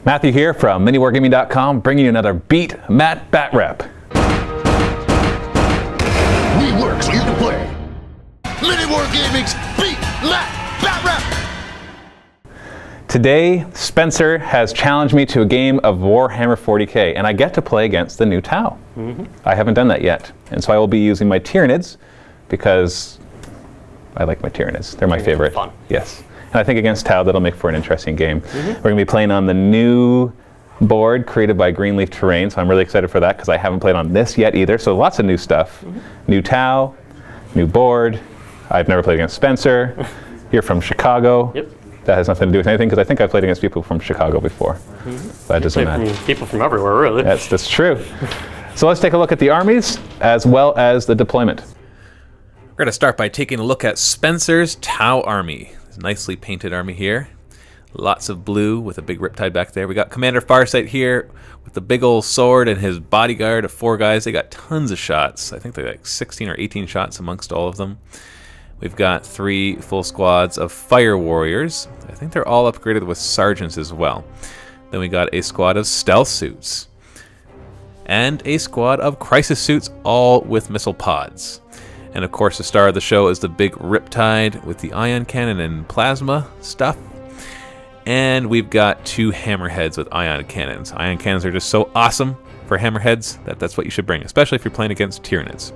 Matthew here from MiniWarGaming.com, bringing you another Beat Matt Batrep. We work so you can play. MiniWarGaming's Beat Matt Batrep. Today, Spencer has challenged me to a game of Warhammer 40k, and I get to play against the new Tau. I haven't done that yet, and so I will be using my Tyranids because I like my Tyranids. They're my favorite. Fun. Yes. And I think against Tau, that'll make for an interesting game. We're going to be playing on the new board created by Greenleaf Terrain, so I'm really excited for that because I haven't played on this yet either. So lots of new stuff. New Tau, new board. I've never played against Spencer. You're from Chicago. Yep. That has nothing to do with anything because I think I've played against people from Chicago before. That doesn't matter. People from everywhere, really. That's true. So let's take a look at the armies as well as the deployment. We're going to start by taking a look at Spencer's Tau army. It's a nicely painted army here. Lots of blue with a big riptide back there. We got Commander Farsight here with the big old sword and his bodyguard of 4 guys. They got tons of shots. I think they're like 16 or 18 shots amongst all of them. We've got 3 full squads of fire warriors. I think they're all upgraded with sergeants as well. Then we got a squad of stealth suits. And a squad of crisis suits, all with missile pods. And of course the star of the show is the big riptide with the ion cannon and plasma stuff. And we've got 2 hammerheads with ion cannons. Ion cannons are just so awesome for hammerheads that that's what you should bring, especially if you're playing against Tyranids.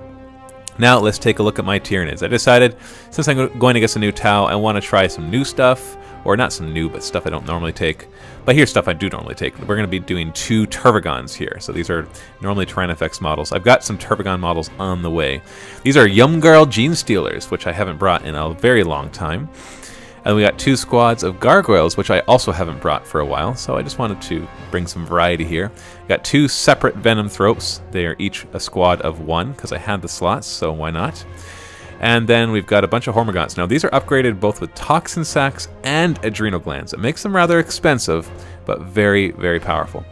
Now let's take a look at my Tyranids. I decided, since I'm going against a new Tau, I want to try some new stuff. Or not some new, but stuff I don't normally take. But here's stuff I do normally take. We're going to be doing 2 Tervagons here. So these are normally Tyranid models. I've got some Tervagon models on the way. These are Yumgarl Gene Stealers, which I haven't brought in a very long time. And we got 2 squads of Gargoyles, which I also haven't brought for a while. So I just wanted to bring some variety here. Got 2 separate Venom Thropes. They are each a squad of 1, because I had the slots, so why not? And then we've got a bunch of Hormagaunts. Now these are upgraded both with toxin sacs and adrenal glands. It makes them rather expensive, but very, very powerful.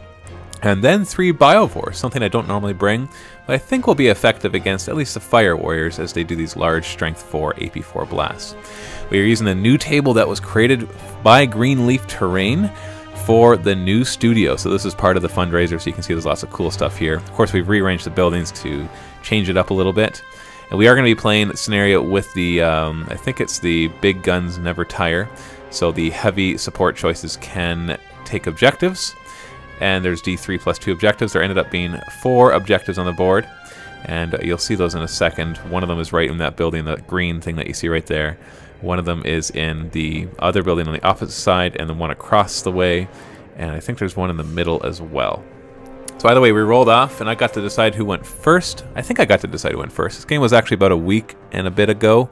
And then 3 Biovores, something I don't normally bring, but I think will be effective against at least the Fire Warriors as they do these large Strength 4 AP4 blasts. We are using a new table that was created by Greenleaf Terrain for the new studio. So this is part of the fundraiser, so you can see there's lots of cool stuff here. Of course, we've rearranged the buildings to change it up a little bit. And we are going to be playing the scenario with the, I think it's the Big Guns Never Tire. So the heavy support choices can take objectives. And there's D3 plus 2 objectives. There ended up being 4 objectives on the board. And you'll see those in a second. One of them is right in that building, the green thing that you see right there. One of them is in the other building on the opposite side, and the one across the way. And I think there's one in the middle as well. So either way, we rolled off, and I got to decide who went first. I think I got to decide who went first. This game was actually about a week and a bit ago.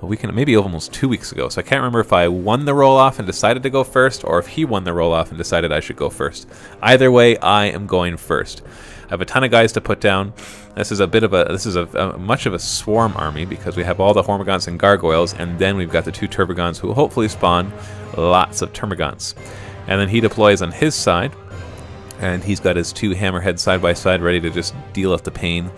A week and maybe almost 2 weeks ago. So I can't remember if I won the roll-off and decided to go first, or if he won the roll-off and decided I should go first. Either way, I am going first. I have a ton of guys to put down. This is much of a swarm army because we have all the Hormagaunts and Gargoyles, and then we've got the 2 Tervagons who will hopefully spawn lots of Termagants. And then he deploys on his side. And he's got his 2 hammerheads side by side ready to just deal with the pain,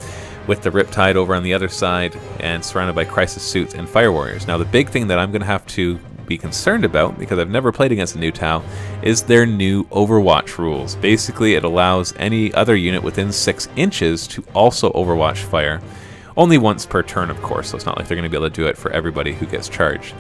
with the Riptide over on the other side and surrounded by Crisis Suits and Fire Warriors. Now the big thing that I'm going to have to be concerned about, because I've never played against a new Tau, is their new Overwatch rules. Basically it allows any other unit within 6 inches to also Overwatch fire. Only once per turn, of course, so it's not like they're going to be able to do it for everybody who gets charged.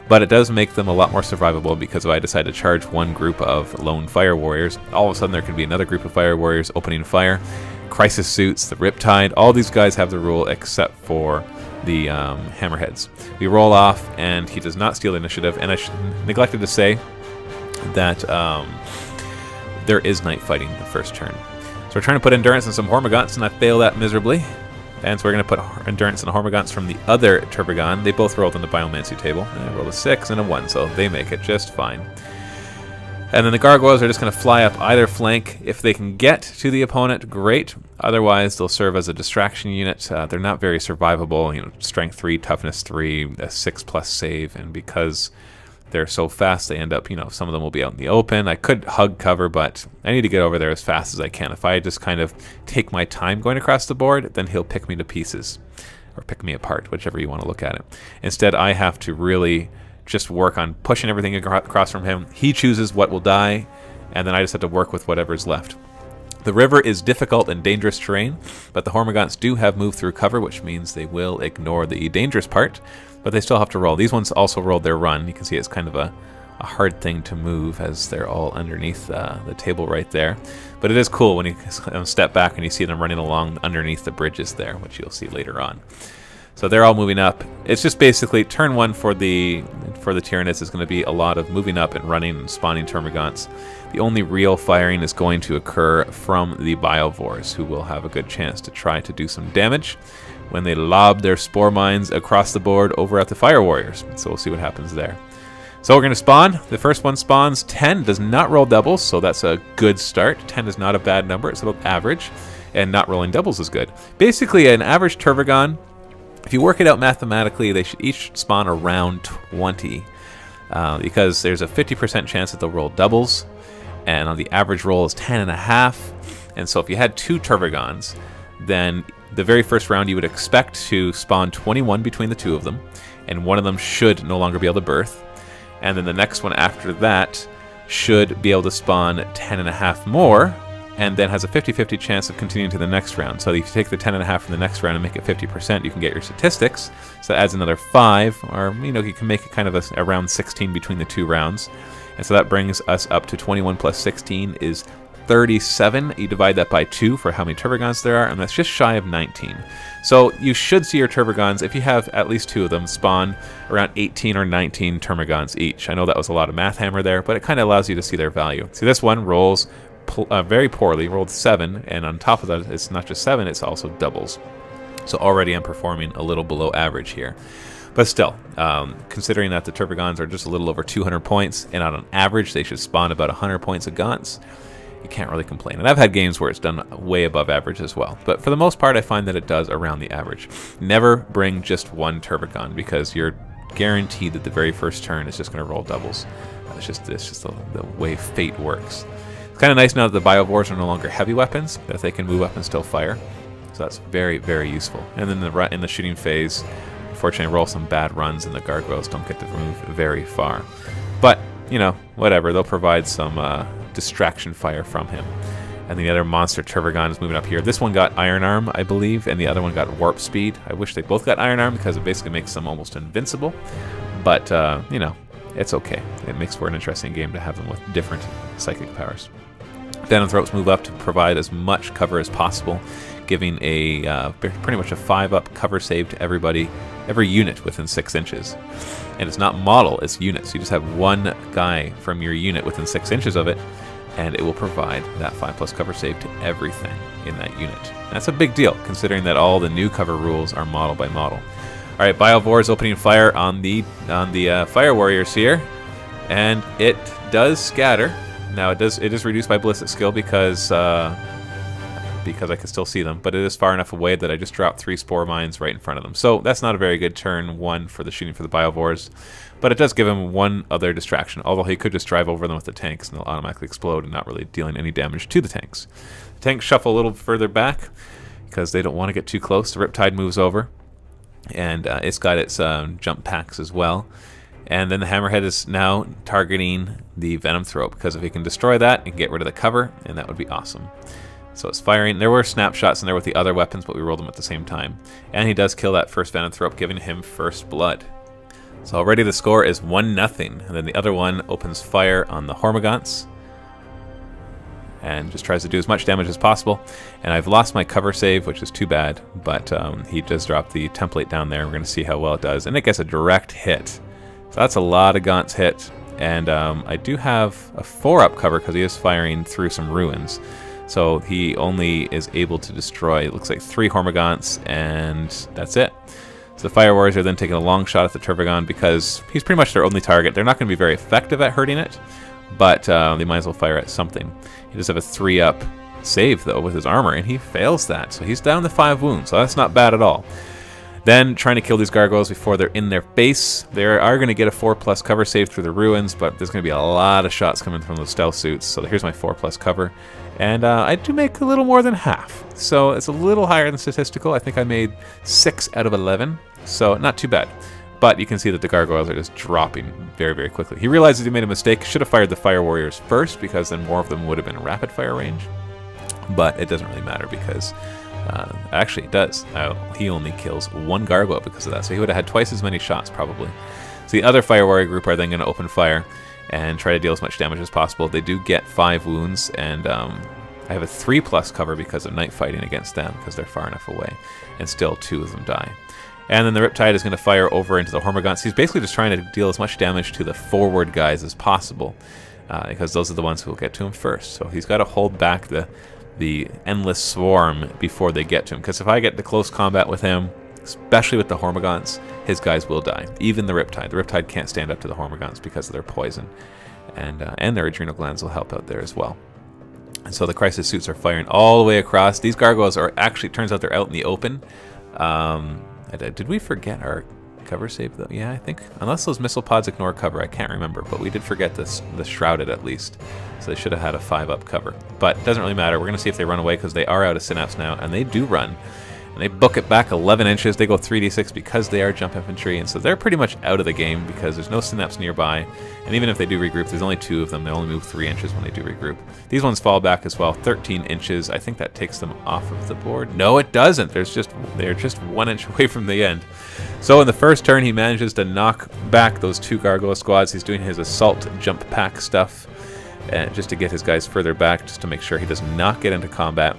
But it does make them a lot more survivable, because if I decide to charge one group of lone Fire Warriors, all of a sudden there can be another group of Fire Warriors opening fire. Crisis Suits, the Riptide, all these guys have the rule except for the Hammerheads. We roll off, and he does not steal initiative, and I neglected to say that there is night fighting the first turn. So we're trying to put Endurance in some Hormagaunts, and I fail that miserably. And so we're going to put Endurance and Hormagaunts from the other Tervagon. They both rolled on the Biomancy table. And I rolled a 6 and a 1, so they make it just fine. And then the Gargoyles are just going to fly up either flank. If they can get to the opponent, great. Otherwise, they'll serve as a distraction unit. They're not very survivable. You know, Strength 3, Toughness 3, a 6+ save. And because they're so fast, they end up, you know, some of them will be out in the open. I could hug cover, but I need to get over there as fast as I can. If I just kind of take my time going across the board, then he'll pick me to pieces. Or pick me apart, whichever you want to look at it. Instead, I have to really just work on pushing everything across from him. He chooses what will die, and then I just have to work with whatever's left. The river is difficult and dangerous terrain, but the Hormagaunts do have move through cover, which means they will ignore the dangerous part, but they still have to roll. These ones also rolled their run. You can see it's kind of a hard thing to move as they're all underneath the table right there. But it is cool when you step back and you see them running along underneath the bridges there, which you'll see later on. So they're all moving up. It's just basically turn one for the Tyranids is going to be a lot of moving up and running and spawning Termagants. The only real firing is going to occur from the Biovores, who will have a good chance to try to do some damage when they lob their spore mines across the board over at the Fire Warriors. So we'll see what happens there. So we're going to spawn. The first one spawns. 10 does not roll doubles, so that's a good start. 10 is not a bad number. It's about average, and not rolling doubles is good. Basically, an average Tervagon, if you work it out mathematically, they should each spawn around 20 because there's a 50% chance that they'll roll doubles, and on the average roll is 10.5. And so if you had 2 Tervagons, then the very first round you would expect to spawn 21 between the 2 of them, and one of them should no longer be able to birth. And then the next one after that should be able to spawn 10.5 more, and then has a 50-50 chance of continuing to the next round. So if you take the 10.5 from the next round and make it 50%, you can get your statistics. So that adds another 5, or you can make it kind of around 16 between the 2 rounds. And so that brings us up to 21 plus 16 is 37. You divide that by 2 for how many Tervagons there are, and that's just shy of 19. So you should see your Tervagons, if you have at least 2 of them, spawn around 18 or 19 Termagants each. I know that was a lot of math hammer there, but it kind of allows you to see their value. See, this one rolls very poorly, rolled 7, and on top of that, it's not just 7, it's also doubles. So already I'm performing a little below average here. But still, considering that the Tervagons are just a little over 200 points, and on an average they should spawn about 100 points a Gaunts, you can't really complain. And I've had games where it's done way above average as well. But for the most part, I find that it does around the average. Never bring just one Tervagon, because you're guaranteed that the very first turn is just going to roll doubles. It's just the way fate works. It's kind of nice now that the Biovores are no longer heavy weapons, that they can move up and still fire. So that's very, very useful. And then in the shooting phase, unfortunately, roll some bad runs, and the gargoyles don't get to move very far. But, whatever. They'll provide some distraction fire from him. And the other monster Tervagon is moving up here. This one got Iron Arm, I believe, and the other one got Warp Speed. I wish they both got Iron Arm because it basically makes them almost invincible. But, it's okay. It makes for an interesting game to have them with different psychic powers. Venom Throats move up to provide as much cover as possible, giving a pretty much a 5-up cover save to every unit within 6 inches. And it's not model, it's units. You just have one guy from your unit within 6 inches of it, and it will provide that 5+ cover save to everything in that unit. That's a big deal, considering that all the new cover rules are model by model. All right, Biovore opening fire on the Fire Warriors here, and it does scatter. Now it is reduced by ballistic skill because I can still see them, but it is far enough away that I just dropped 3 spore mines right in front of them. So that's not a very good turn 1 for the shooting for the Biovores, but it does give him one other distraction, although he could just drive over them with the tanks and they'll automatically explode and not really dealing any damage to the tanks. The tanks shuffle a little further back because they don't want to get too close. The Riptide moves over, and it's got its jump packs as well. And then the Hammerhead is now targeting the Venom Throat, because if he can destroy that, he can get rid of the cover, and that would be awesome. So it's firing. There were snapshots in there with the other weapons, but we rolled them at the same time. And he does kill that first Venom Throat, giving him first blood. So already the score is 1-0. And then the other one opens fire on the Hormagaunts and just tries to do as much damage as possible. And I've lost my cover save, which is too bad, but he does drop the template down there. We're going to see how well it does. And it gets a direct hit. So that's a lot of Gaunts hit. And I do have a 4-up cover because he is firing through some ruins. So he only is able to destroy, it looks like 3 Hormagaunts, and that's it. So the Fire Warriors are then taking a long shot at the Tervagon because he's pretty much their only target. They're not going to be very effective at hurting it, but they might as well fire at something. He does have a 3-up save, though, with his armor, and he fails that. So he's down to 5 wounds, so that's not bad at all. Then trying to kill these gargoyles before they're in their base. They are going to get a 4+ cover save through the ruins, but there's going to be a lot of shots coming from those stealth suits. So here's my 4+ cover. And I do make a little more than half. So it's a little higher than statistical. I think I made 6 out of 11. So not too bad. But you can see that the gargoyles are just dropping very, very quickly. He realizes he made a mistake. Should have fired the fire warriors first, because then more of them would have been rapid fire range. But it doesn't really matter, because actually it does. He only kills 1 gargoyle because of that, so he would have had twice as many shots probably. So the other fire warrior group are then going to open fire and try to deal as much damage as possible. They do get 5 wounds, and I have a 3+ cover because of night fighting against them, because they're far enough away, and still 2 of them die. And then the Riptide is going to fire over into the Hormagaunts. He's basically just trying to deal as much damage to the forward guys as possible, because those are the ones who will get to him first. So he's got to hold back the endless swarm before they get to him, because if I get to close combat with him, especially with the Hormagaunts, his guys will die. Even the Riptide. The Riptide can't stand up to the Hormagaunts because of their poison, and their adrenal glands will help out there as well. And so the crisis suits are firing all the way across. These gargoyles are actually, turns out they're out in the open. Did we forget our cover save though? Yeah, I think, unless those missile pods ignore cover, I can't remember, but we did forget the Shrouded at least. So they should have had a 5-up cover. But it doesn't really matter. We're going to see if they run away, because they are out of synapse now, and they do run. And they book it back 11 inches. They go 3d6 because they are jump infantry, and so they're pretty much out of the game because there's no synapse nearby. And even if they do regroup, there's only 2 of them. They only move 3 inches when they do regroup. These ones fall back as well, 13 inches. I think that takes them off of the board. No, it doesn't. They're just 1 inch away from the end. So in the first turn, he manages to knock back those 2 gargoyle squads. He's doing his assault jump pack stuff, just to get his guys further back, just to make sure he does not get into combat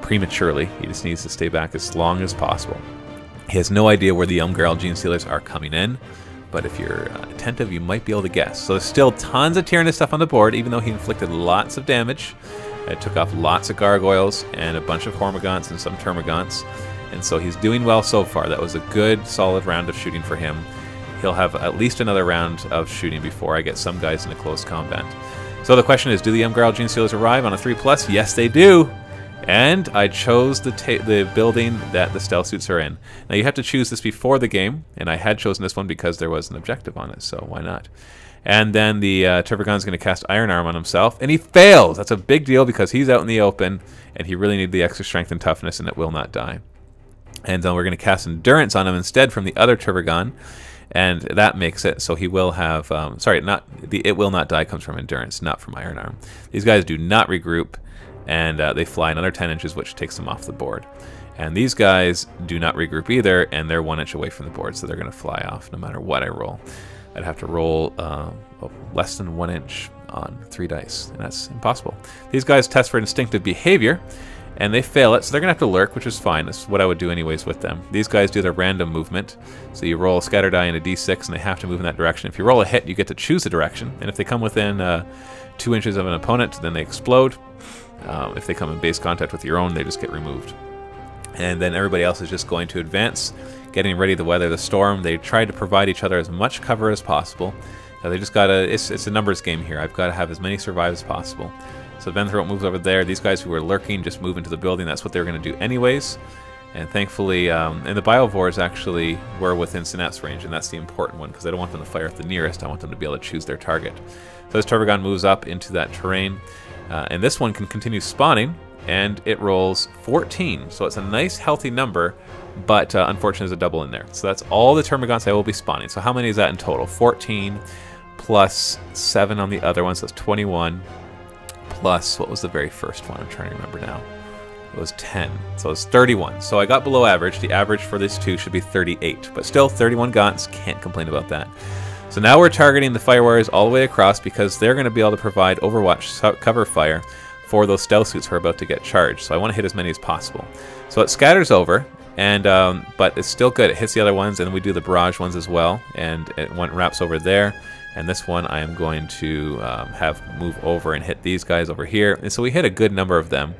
prematurely. He just needs to stay back as long as possible. He has no idea where the Umgarl Gene Stealers are coming in, but if you're attentive, you might be able to guess. So there's still tons of Tyranid stuff on the board, even though he inflicted lots of damage. It took off lots of gargoyles and a bunch of Hormagaunts and some Termagaunts, and so he's doing well so far. That was a good, solid round of shooting for him. He'll have at least another round of shooting before I get some guys into close combat. So the question is, do the Umgarl Gene Stealers arrive on a 3+? Yes, they do! And I chose the building that the stealth suits are in. Now you have to choose this before the game, and I had chosen this one because there was an objective on it, so why not? And then the Tervagon's going to cast Iron Arm on himself, and he fails! That's a big deal because he's out in the open, and he really needs the extra strength and toughness, and it will not die. And then we're going to cast Endurance on him instead from the other Tervagon, and that makes it so he will have... it will not die comes from Endurance, not from Iron Arm. These guys do not regroup, and they fly another 10 inches, which takes them off the board. And these guys do not regroup either, and they're 1 inch away from the board, so they're going to fly off no matter what I roll. I'd have to roll less than 1 inch on 3 dice, and that's impossible. These guys test for instinctive behavior, and they fail it, so they're going to have to lurk, which is fine. That's what I would do anyways with them. These guys do their random movement, so you roll a scatter die and a d6, and they have to move in that direction. If you roll a hit, you get to choose the direction, and if they come within 2 inches of an opponent, then they explode. If they come in base contact with your own, they just get removed. And then everybody else is just going to advance, getting ready to weather the storm. They try to provide each other as much cover as possible. They just gotta, it's a numbers game here. I've got to have as many survive as possible. So Venthroat moves over there. These guys who are lurking just move into the building. That's what they're going to do anyways. And thankfully, and the Biovores actually were within synapse range, and that's the important one, because I don't want them to fire at the nearest. I want them to be able to choose their target. So this Tervagon moves up into that terrain. And this one can continue spawning, and it rolls 14. So it's a nice, healthy number, but unfortunately there's a double in there. So that's all the Termagants I will be spawning. So how many is that in total? 14 plus 7 on the other one, so that's 21. Plus, what was the very first one? I'm trying to remember now. It was 10, so it's 31. So I got below average. The average for these two should be 38, but still 31 gaunts, can't complain about that. So now we're targeting the Fire Warriors all the way across because they're going to be able to provide Overwatch cover fire for those stealth suits who are about to get charged. So I want to hit as many as possible. So it scatters over, and but it's still good. It hits the other ones, and we do the barrage ones as well, and it wraps over there. And this one I am going to have move over and hit these guys over here. And so we hit a good number of them.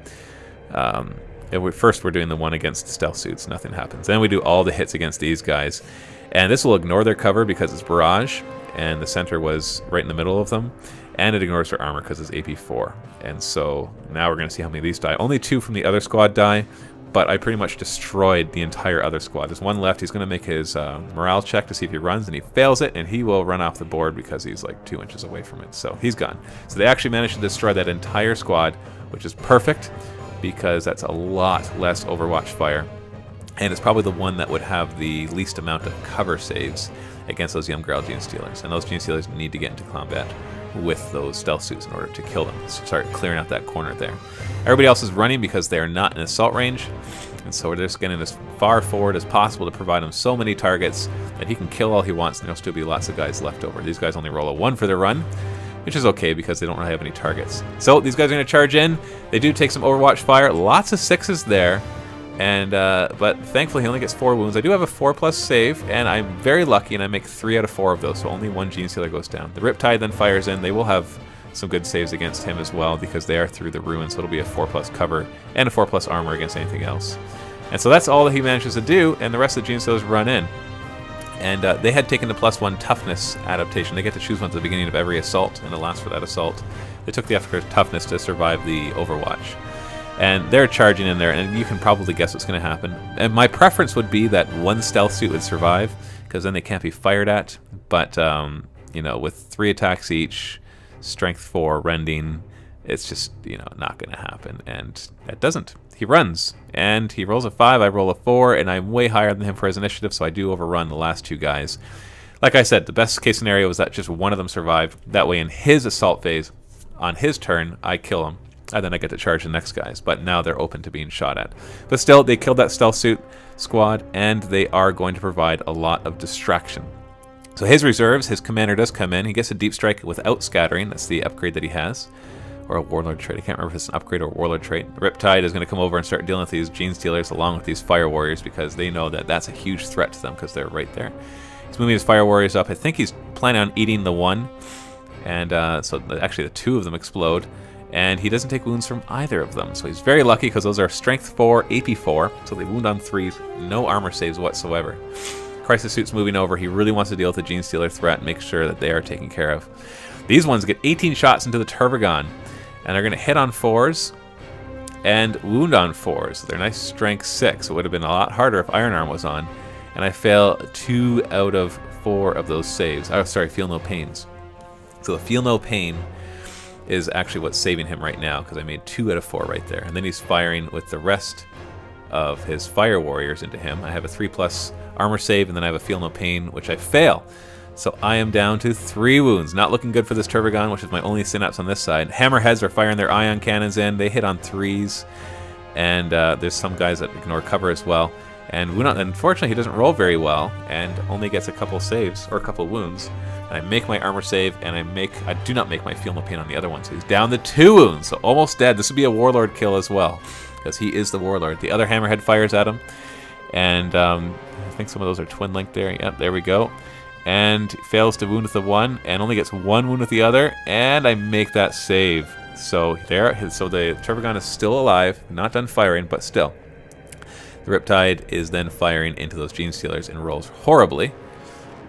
First we're doing the one against the stealth suits, nothing happens. Then we do all the hits against these guys. And this will ignore their cover because it's barrage, and the center was right in the middle of them. And it ignores their armor because it's AP 4. And so now we're going to see how many of these die. Only 2 from the other squad die, but I pretty much destroyed the entire other squad. There's one left. He's going to make his morale check to see if he runs, and he fails it, and he will run off the board because he's like 2 inches away from it. So he's gone. So they actually managed to destroy that entire squad, which is perfect because that's a lot less Overwatch fire. and it's probably the one that would have the least amount of cover saves against those Young Grail Gene Stealers. And those Gene Stealers need to get into combat with those stealth suits in order to kill them. Start clearing out that corner there. Everybody else is running because they are not in assault range, and so we're just getting as far forward as possible to provide him so many targets that he can kill all he wants, and there'll still be lots of guys left over. These guys only roll a 1 for their run, which is okay because they don't really have any targets. So these guys are going to charge in. They do take some Overwatch fire. Lots of 6s there. And but thankfully he only gets 4 wounds. I do have a 4+ save, and I'm very lucky, and I make 3 out of 4 of those, so only 1 Gene Stealer goes down. The Riptide then fires in. They will have some good saves against him as well because they are through the ruins, so it'll be a 4+ cover and a 4+ armor against anything else. And so that's all that he manages to do, and the rest of the Gene Stealers run in. And they had taken the +1 toughness adaptation. They get to choose one at the beginning of every assault, and it lasts for that assault. They took the extra toughness to survive the Overwatch. And they're charging in there, and you can probably guess what's going to happen. And my preference would be that 1 stealth suit would survive, because then they can't be fired at. But, you know, with 3 attacks each, strength 4, rending, it's just, you know, not going to happen. And that doesn't. He runs, and he rolls a 5, I roll a 4, and I'm way higher than him for his initiative, so I do overrun the last 2 guys. Like I said, the best case scenario was that just one of them survived. That way in his assault phase, on his turn, I kill him. And then I get to charge the next guys, but now they're open to being shot at. But still, they killed that stealth suit squad, and they are going to provide a lot of distraction. So his reserves, his commander does come in. He gets a deep strike without scattering. That's the upgrade that he has. Or a warlord trait. I can't remember if it's an upgrade or a warlord trait. Riptide is going to come over and start dealing with these Gene Stealers along with these Fire Warriors because they know that that's a huge threat to them because they're right there. He's moving his Fire Warriors up. I think he's planning on eating the 1. And so actually the 2 of them explode. And he doesn't take wounds from either of them. So he's very lucky because those are Strength 4, AP 4. So they wound on 3s, no armor saves whatsoever. Crisis Suit's moving over. He really wants to deal with the Gene Stealer threat and make sure that they are taken care of. These ones get 18 shots into the Turbogon. And they're going to hit on 4s and wound on 4s. They're nice Strength 6. It would have been a lot harder if Iron Arm was on. And I fail 2 out of 4 of those saves. Oh, sorry, Feel No Pains. So the Feel No Pain is actually what's saving him right now because I made 2 out of 4 right there. And then he's firing with the rest of his Fire Warriors into him. I have a 3+ armor save, and then I have a Feel No Pain, which I fail. So I am down to 3 wounds. Not looking good for this Turbogon, which is my only synapse on this side. Hammerheads are firing their ion cannons in. They hit on 3s, and there's some guys that ignore cover as well. And unfortunately, he doesn't roll very well and only gets a couple saves, or a couple wounds. And I make my armor save, and I do not make my Feel No Pain on the other one. So he's down to 2 wounds, so almost dead. This would be a Warlord kill as well, because he is the Warlord. The other Hammerhead fires at him, and I think some of those are twin linked there. Yep, there we go. And fails to wound with the 1, and only gets 1 wound with the other, and I make that save. So so the Turbogon is still alive, not done firing, but still. The Riptide is then firing into those Gene Stealers and rolls horribly,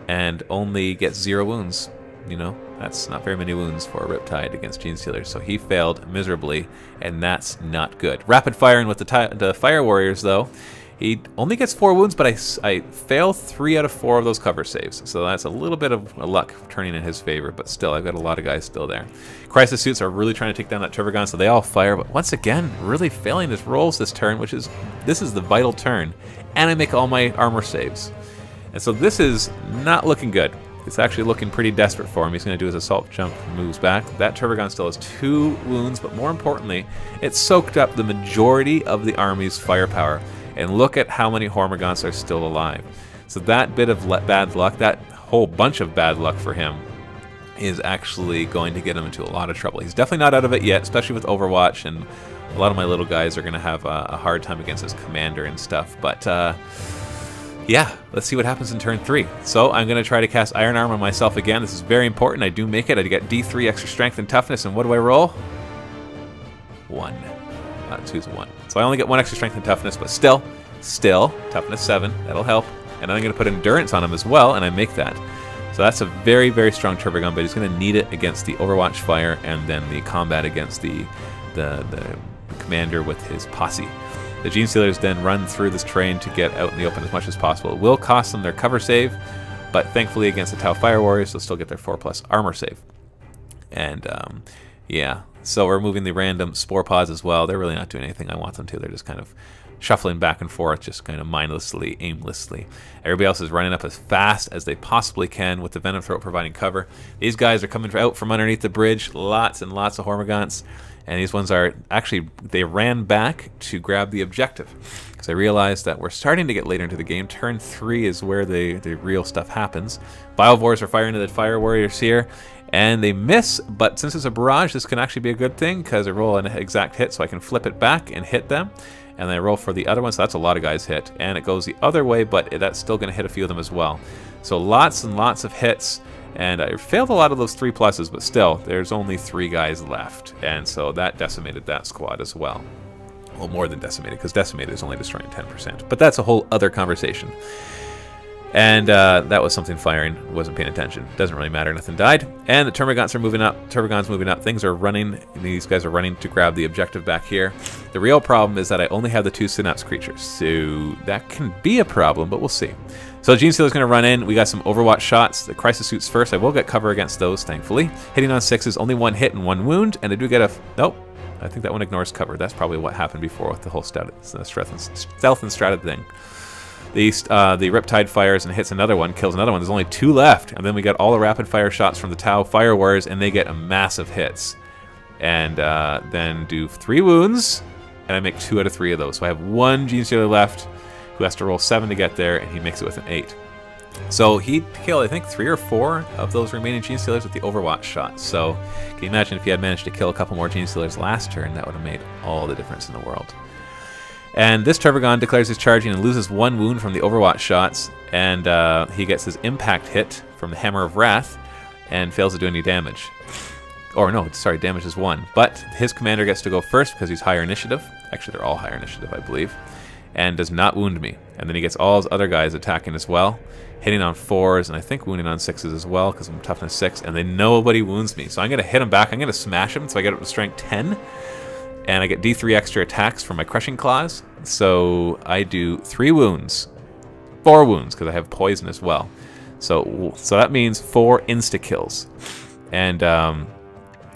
and only gets 0 wounds. You know, that's not very many wounds for a Riptide against Gene Stealers, so he failed miserably, and that's not good. Rapid firing with the Fire Warriors, though. He only gets 4 wounds, but I fail 3 out of 4 of those cover saves. So that's a little bit of luck turning in his favor, but still, I've got a lot of guys still there. Crisis Suits are really trying to take down that Turbogon, so they all fire, but once again, really failing his rolls this turn, this is the vital turn, and I make all my armor saves. And so this is not looking good. It's actually looking pretty desperate for him. He's going to do his assault jump, moves back. That Turbogon still has 2 wounds, but more importantly, it soaked up the majority of the army's firepower. And look at how many Hormigons are still alive. So that bit of bad luck, that whole bunch of bad luck for him, is actually going to get him into a lot of trouble. He's definitely not out of it yet, especially with Overwatch, and a lot of my little guys are going to have a hard time against his commander and stuff. But yeah, let's see what happens in turn 3. So I'm going to try to cast Iron Arm on myself again. This is very important. I do make it. I get D3 extra strength and toughness, and what do I roll? 1. 2's a 1. So I only get 1 extra strength and toughness, but still, toughness 7. That'll help. And then I'm going to put endurance on him as well, and I make that. So that's a very, very strong Turbogon, but he's going to need it against the Overwatch fire and then the combat against the commander with his posse. The Gene Stealers then run through this terrain to get out in the open as much as possible. It will cost them their cover save, but thankfully against the Tau Fire Warriors, they'll still get their 4+ armor save. And yeah, so we're moving the random Spore Pods as well. They're really not doing anything I want them to. They're just kind of shuffling back and forth, just kind of mindlessly, aimlessly. Everybody else is running up as fast as they possibly can with the Venom Throat providing cover. These guys are coming out from underneath the bridge, lots and lots of Hormagaunts, and these ones are actually, they ran back to grab the objective because I realized that we're starting to get later into the game. Turn 3 is where the real stuff happens. Biovores are firing into the Fire Warriors here, and they miss, but since it's a barrage, this can actually be a good thing because I roll an exact hit, so I can flip it back and hit them. And then I roll for the other one, so that's a lot of guys hit. And it goes the other way, but that's still going to hit a few of them as well. So lots and lots of hits, and I failed a lot of those 3+, but still, there's only 3 guys left. And so that decimated that squad as well. Well, more than decimated, because decimated is only destroying 10%. But that's a whole other conversation. And that was something firing, wasn't paying attention. Doesn't really matter, nothing died. And the Termagants are moving up, Termagants moving up. Things are running, these guys are running to grab the objective back here. The real problem is that I only have the 2 Synapse creatures, so that can be a problem, but we'll see. So Gene Stealer's going to run in, we got some Overwatch shots, the Crisis Suits first, I will get cover against those, thankfully. Hitting on 6s, only 1 hit and 1 wound, and I do get a, nope, I think that one ignores cover. That's probably what happened before with the whole stealth and strata thing. The Riptide fires and hits another one, kills another one. There's only 2 left. And then we got all the rapid fire shots from the Tau Fire Warriors, and they get massive hits. And then do 3 wounds, and I make 2 out of 3 of those. So I have 1 Gene Stealer left, who has to roll 7 to get there, and he makes it with an 8. So he killed, I think, 3 or 4 of those remaining Gene Stealers with the Overwatch shot. So can you imagine if he had managed to kill a couple more Gene Stealers last turn, that would have made all the difference in the world. And this Tervagon declares his charging and loses 1 wound from the Overwatch shots, and he gets his impact hit from the Hammer of Wrath and fails to do any damage. Or no, sorry, damage is 1. But his commander gets to go first because he's higher initiative. Actually, they're all higher initiative, I believe. And does not wound me. And then he gets all his other guys attacking as well, hitting on 4s, and I think wounding on 6s as well because I'm toughness 6, and then nobody wounds me. So I'm going to hit him back. I'm going to smash him so I get up to strength 10. And I get D3 extra attacks from my Crushing Claws. So I do 3 wounds. 4 wounds, because I have poison as well. So that means 4 insta-kills. And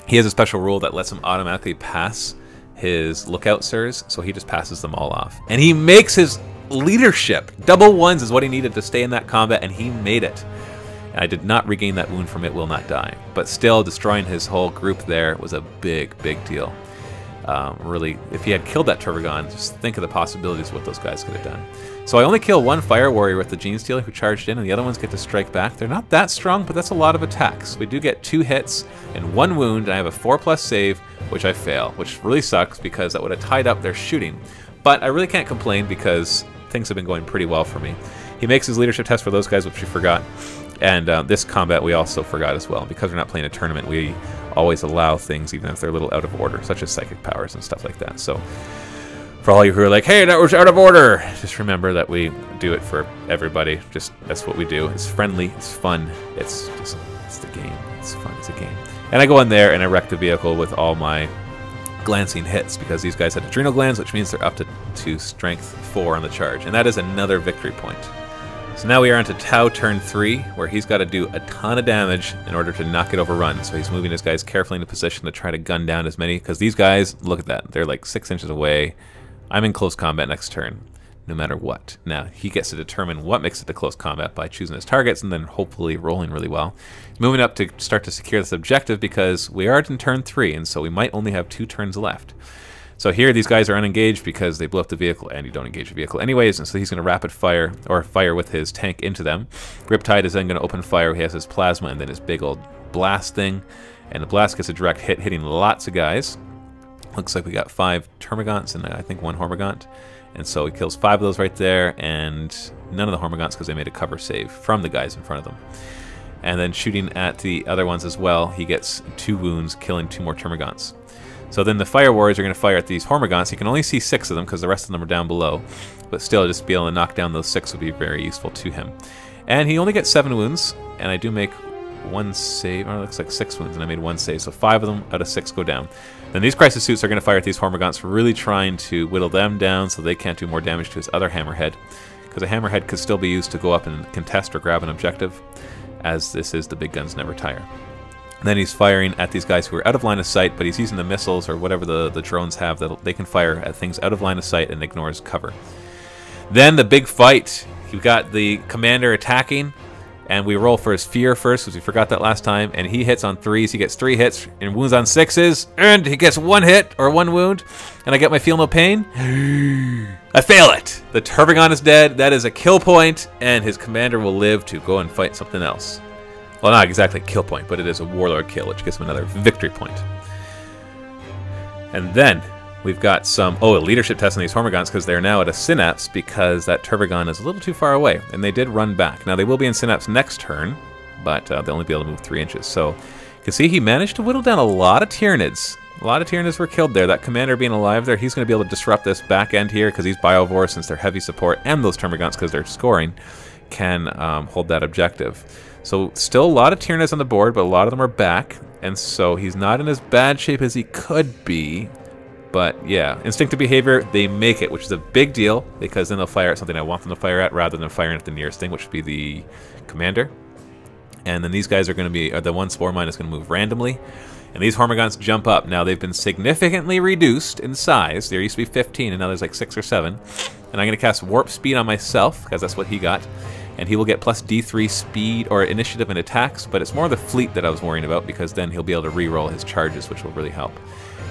he has a special rule that lets him automatically pass his Lookout Sirs, so he just passes them all off. And he makes his leadership. Double 1s is what he needed to stay in that combat, and he made it. And I did not regain that wound from It Will Not Die. But still, destroying his whole group there was a big, big deal. Really, if he had killed that Tervagon, just think of the possibilities of what those guys could have done. So I only kill 1 Fire Warrior with the Gene Stealer who charged in, and the other ones get to strike back. They're not that strong, but that's a lot of attacks. We do get 2 hits and 1 wound, and I have a 4+ save, which I fail, which really sucks because that would have tied up their shooting. But I really can't complain because things have been going pretty well for me. He makes his leadership test for those guys, which we forgot. And this combat we also forgot as well. Because we're not playing a tournament, we always allow things even if they're a little out of order, such as psychic powers and stuff like that. So for all you who are like, hey, that was out of order, just remember that we do it for everybody. Just that's what we do. It's friendly, it's fun, it's the game. It's fun, it's a game. And I go in there and I wreck the vehicle with all my glancing hits because these guys had adrenal glands, which means they're up to strength 4 on the charge. And that is another victory point. So now we are on to Tau turn 3, where he's got to do a ton of damage in order to not get overrun. So he's moving his guys carefully into position to try to gun down as many, because these guys, look at that, they're like 6 inches away. I'm in close combat next turn, no matter what. Now, he gets to determine what makes it to close combat by choosing his targets and then hopefully rolling really well. He's moving up to start to secure this objective because we are in turn 3, and so we might only have 2 turns left. So here, these guys are unengaged because they blow up the vehicle, and you don't engage the vehicle anyways, and so he's going to rapid fire, or fire with his tank into them. Riptide is then going to open fire. He has his plasma and then his big old blast thing, and the blast gets a direct hit, hitting lots of guys. Looks like we got 5 Termagants and I think 1 Hormagant, and so he kills 5 of those right there, and none of the Hormagants because they made a cover save from the guys in front of them. And then shooting at the other ones as well, he gets 2 wounds, killing 2 more Termagants. So then the Fire Warriors are going to fire at these Hormagants. You can only see 6 of them because the rest of them are down below. But still, just be able to knock down those 6 would be very useful to him. And he only gets 7 wounds, and I do make 1 save. Oh, it looks like 6 wounds, and I made 1 save. So 5 of them out of 6 go down. Then these Crisis Suits are going to fire at these Hormagants, really trying to whittle them down so they can't do more damage to his other Hammerhead. Because a Hammerhead could still be used to go up and contest or grab an objective, as this is the big guns never tire. Then he's firing at these guys who are out of line of sight, but he's using the missiles or whatever the drones have that they can fire at things out of line of sight and ignores cover. Then the big fight. You've got the commander attacking, and we roll for his fear first because we forgot that last time, and he hits on 3s. He gets 3 hits and wounds on 6s, and he gets 1 hit or 1 wound, and I get my feel no pain. I fail it. The Tervagon is dead. That is a kill point, and his commander will live to go and fight something else. Well, not exactly a kill point, but it is a warlord kill, which gives him another victory point. And then we've got some a leadership test on these Hormagaunts because they're now at a synapse because that Tervagon is a little too far away, and they did run back. Now they will be in synapse next turn, but they'll only be able to move 3 inches. So you can see he managed to whittle down a lot of Tyranids. A lot of Tyranids were killed there. That commander being alive there, he's going to be able to disrupt this back end here because these Biovores, since they're heavy support, and those Termagants because they're scoring, can hold that objective. So still a lot of Tyranids on the board, but a lot of them are back, and so he's not in as bad shape as he could be. But yeah, instinctive behavior, they make it, which is a big deal because then they'll fire at something I want them to fire at rather than firing at the nearest thing, which would be the commander. And then these guys are going to be, the one spore mine is going to move randomly. And these Hormagaunts jump up. Now they've been significantly reduced in size. There used to be 15 and now there's like 6 or 7. And I'm going to cast Warp Speed on myself because that's what he got. And he will get plus D3 speed or initiative and attacks, but it's more the fleet that I was worrying about because then he'll be able to re-roll his charges, which will really help.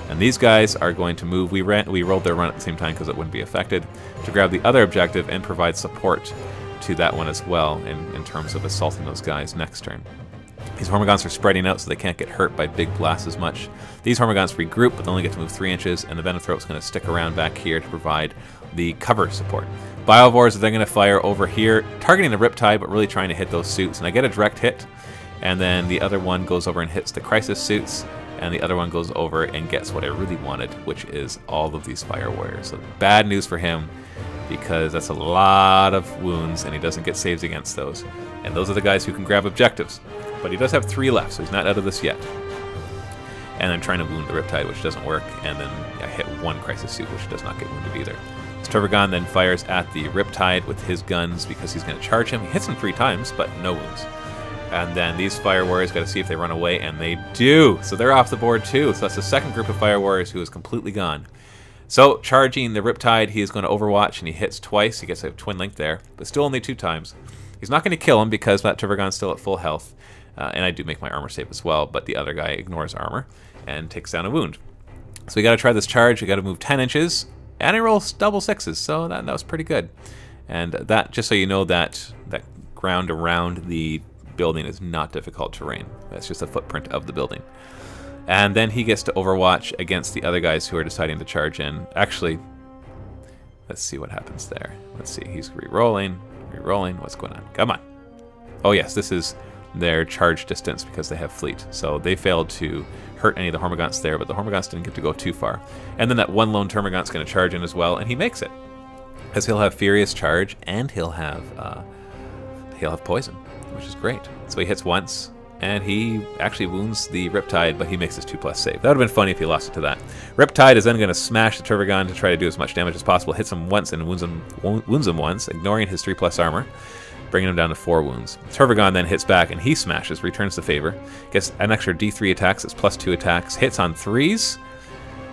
And these guys are going to move. We rolled their run at the same time because it wouldn't be affected, to grab the other objective and provide support to that one as well in terms of assaulting those guys next turn. These Hormagaunts are spreading out so they can't get hurt by big blasts as much. These Hormagaunts regroup, but they only get to move 3 inches, and the Venomthroat's going to stick around back here to provide the cover support. Biovores, they're going to fire over here, targeting the Riptide, but really trying to hit those suits. And I get a direct hit, and then the other one goes over and hits the Crisis suits, and the other one goes over and gets what I really wanted, which is all of these Fire Warriors. So bad news for him, because that's a lot of wounds, and he doesn't get saves against those. And those are the guys who can grab objectives. But he does have 3 left, so he's not out of this yet. And I'm trying to wound the Riptide, which doesn't work, and then I hit 1 Crisis suit, which does not get wounded either. This Tervagon then fires at the Riptide with his guns because he's going to charge him. He hits him 3 times, but no wounds. And then these Fire Warriors got to see if they run away, and they do. So they're off the board too. So that's the second group of Fire Warriors who is completely gone. So charging the Riptide, he is going to Overwatch, and he hits twice. He gets a Twin Link there, but still only 2 times. He's not going to kill him because that Tervagon's still at full health. And I do make my armor save as well, but the other guy ignores armor and takes down a wound. So we got to try this charge. We got to move 10 inches, and I roll double 6s, so that was pretty good. And that, just so you know, that ground around the building is not difficult terrain. That's just a footprint of the building. And then he gets to Overwatch against the other guys who are deciding to charge in. Actually, let's see what happens there. Let's see, he's re-rolling. What's going on? Come on. Oh yes, this is their charge distance because they have fleet. So they failed to hurt any of the Hormagaunts there, but the Hormagaunts didn't get to go too far. And then that one lone Termagant's going to charge in as well, and he makes it. Because he'll have Furious Charge, and he'll have Poison, which is great. So he hits once, and he actually wounds the Riptide, but he makes his 2+ save. That would have been funny if he lost it to that. Riptide is then going to smash the Tervagon to try to do as much damage as possible, hits him once and wounds him once, ignoring his 3+ armor, bringing him down to 4 wounds. Tervagon then hits back, and he smashes, returns the favor, gets an extra D3 attacks, it's +2 attacks, hits on 3s,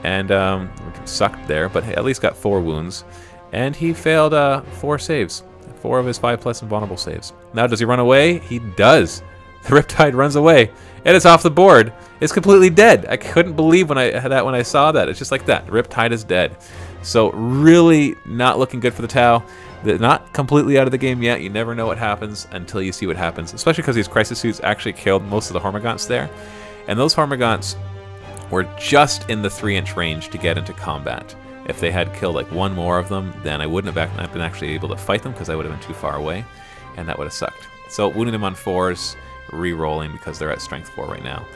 and sucked there, but at least got 4 wounds. And he failed 4 saves. 4 of his 5+ invulnerable saves. Now, does he run away? He does. The Riptide runs away, and it's off the board. It's completely dead. I couldn't believe when I saw that. It's just like that. The Riptide is dead. So really not looking good for the Tau. They're not completely out of the game yet. You never know what happens until you see what happens, especially because these Crisis Suits actually killed most of the Hormagaunts there. And those Hormagaunts were just in the 3-inch range to get into combat. If they had killed like 1 more of them, then I wouldn't have been actually able to fight them because I would have been too far away, and that would have sucked. So wounding them on 4s, re-rolling because they're at strength 4 right now.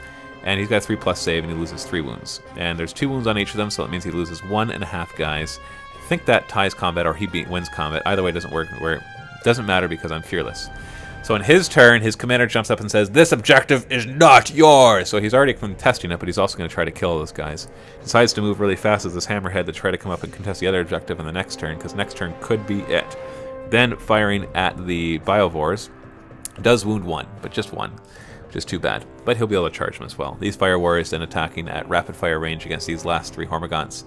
And he's got a 3+ save, and he loses 3 wounds. And there's 2 wounds on each of them, so that means he loses 1.5 guys. I think that ties combat, or he wins combat. Either way, it doesn't work. It doesn't matter because I'm fearless. So in his turn, his commander jumps up and says, "This objective is not yours!" So he's already contesting it, but he's also going to try to kill those guys. Decides to move really fast as this Hammerhead to try to come up and contest the other objective in the next turn, because next turn could be it. Then firing at the Biovores. Does wound 1, but just 1. which is too bad. But he'll be able to charge them as well. These Fire Warriors then attacking at rapid fire range against these last 3 Hormagaunts.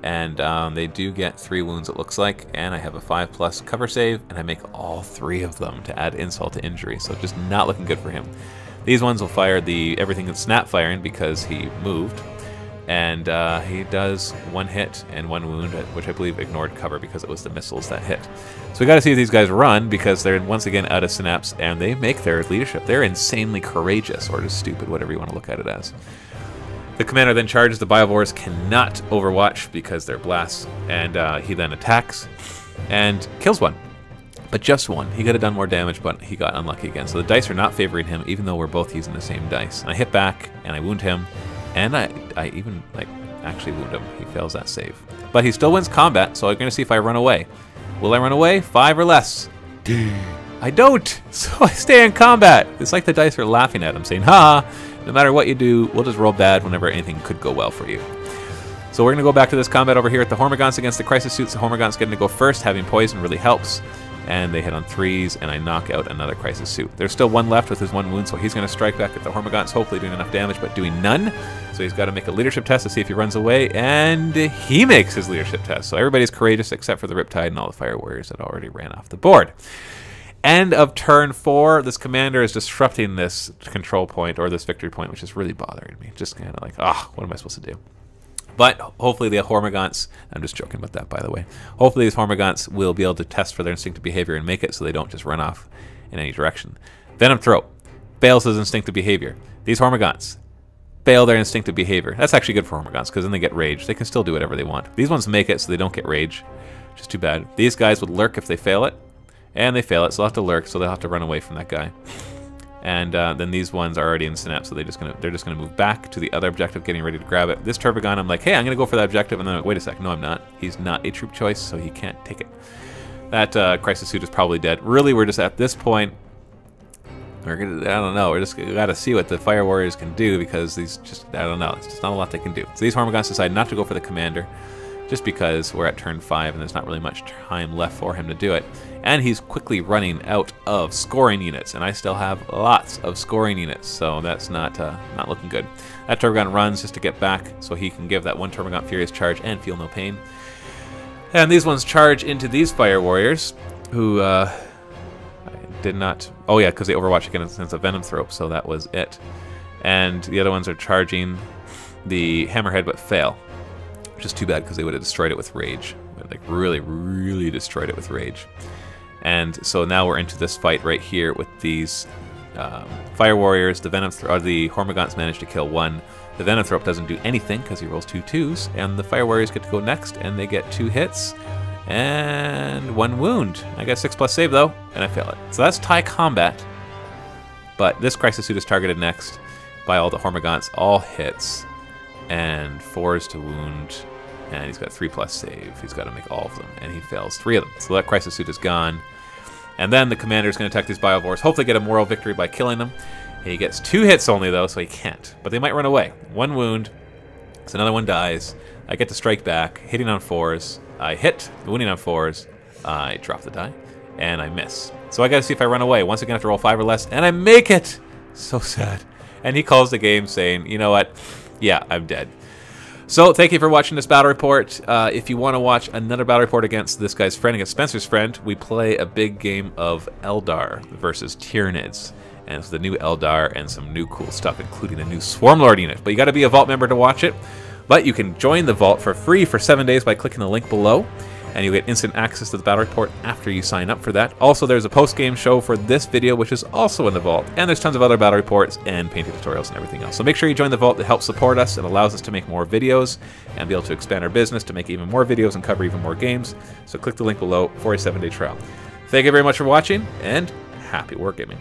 And they do get 3 wounds, it looks like. And I have a 5+ cover save, and I make all 3 of them to add insult to injury. So just not looking good for him. These ones will fire everything that's snap firing because he moved. And he does 1 hit and 1 wound, which I believe ignored cover because it was the missiles that hit. So we got to see if these guys run because they're once again out of synapse, and they make their leadership. They're insanely courageous, or just stupid, whatever you want to look at it as. The commander then charges. The Biovores cannot overwatch because they're blasts, and he then attacks and kills 1. But just 1. He could have done more damage, but he got unlucky again. So the dice are not favoring him, even though we're both using the same dice. And I hit back, and I wound him, and I even actually wound him. He fails that save. But he still wins combat, so I'm going to see if I run away. Will I run away? 5 or less. I don't, so I stay in combat. It's like the dice are laughing at him, saying, ha! No matter what you do, we'll just roll bad whenever anything could go well for you. So we're going to go back to this combat over here at the Hormagaunts against the Crisis Suits. The Hormagaunts getting to go first. Having poison really helps. And they hit on 3s, and I knock out another Crisis Suit. There's still 1 left with his 1 wound, so he's going to strike back at the Hormagaunts, hopefully doing enough damage, but doing none. So he's got to make a leadership test to see if he runs away, and he makes his leadership test. So everybody's courageous except for the Riptide and all the Fire Warriors that already ran off the board. End of turn 4. This commander is disrupting this control point, or this victory point, which is really bothering me. Just kind of like, what am I supposed to do? But hopefully the Hormagaunts, I'm just joking about that, by the way. Hopefully these Hormagaunts will be able to test for their instinctive behavior and make it so they don't just run off in any direction. Venom Throat fails his instinctive behavior. These Hormagaunts fail their instinctive behavior. That's actually good for Hormagaunts because then they get rage. They can still do whatever they want. These ones make it so they don't get rage, which is too bad. These guys would lurk if they fail it. And they fail it, so they'll have to lurk, so they'll have to run away from that guy. And then these ones are already in synapse, so they're just gonna move back to the other objective, getting ready to grab it. This Turbogon, I'm like, hey, I'm gonna go for that objective, and then wait a sec, no, I'm not. He's not a troop choice, so he can't take it. That Crisis Suit is probably dead. Really, we're just at this point. I don't know. We're just gotta see what the Fire Warriors can do because these I don't know. It's just not a lot they can do. So these Hormagaunts decide not to go for the commander, just because we're at turn 5 and there's not really much time left for him to do it. And he's quickly running out of scoring units, and I still have lots of scoring units, so that's not looking good. That Turbogon runs just to get back so he can give that 1 Turbogon Furious charge and feel no pain. And these ones charge into these Fire Warriors, who did not... Oh yeah, because they overwatch against a Venom Throat, so that was it. And the other ones are charging the Hammerhead but fail. Which is too bad because they would have destroyed it with rage. Like really, really destroyed it with rage. And so now we're into this fight right here with these Fire Warriors. The Hormagaunts managed to kill 1. The Venonthrope doesn't do anything because he rolls 2 2s. And the Fire Warriors get to go next, and they get 2 hits and 1 wound. I got 6+ save though, and I fail it. So that's tie combat. But this Crisis Suit is targeted next by all the Hormagaunts, all hits. And 4s to wound, and he's got 3+ save. He's got to make all of them, and he fails 3 of them. So that Crisis Suit is gone. And then the commander is going to attack these Biovores, hopefully get a moral victory by killing them. He gets 2 hits only, though, so he can't. But they might run away. 1 wound, so another one dies. I get to strike back, hitting on 4s. I hit, wounding on 4s. I drop the die, and I miss. So I got to see if I run away. Once again, I have to roll 5 or less, and I make it! So sad. And he calls the game saying, you know what? Yeah, I'm dead. So, thank you for watching this battle report. If you want to watch another battle report against this guy's friend, against Spencer's friend, we play a big game of Eldar versus Tyranids. And it's the new Eldar and some new cool stuff, including a new Swarmlord unit. But you got to be a Vault member to watch it. But you can join the Vault for free for 7 days by clicking the link below. And you get instant access to the battle report after you sign up for that. Also, there's a post-game show for this video, which is also in the Vault. And there's tons of other battle reports and painting tutorials and everything else. So make sure you join the Vault. It helps support us. It allows us to make more videos and be able to expand our business to make even more videos and cover even more games. So click the link below for a 7-day trial. Thank you very much for watching, and happy wargaming.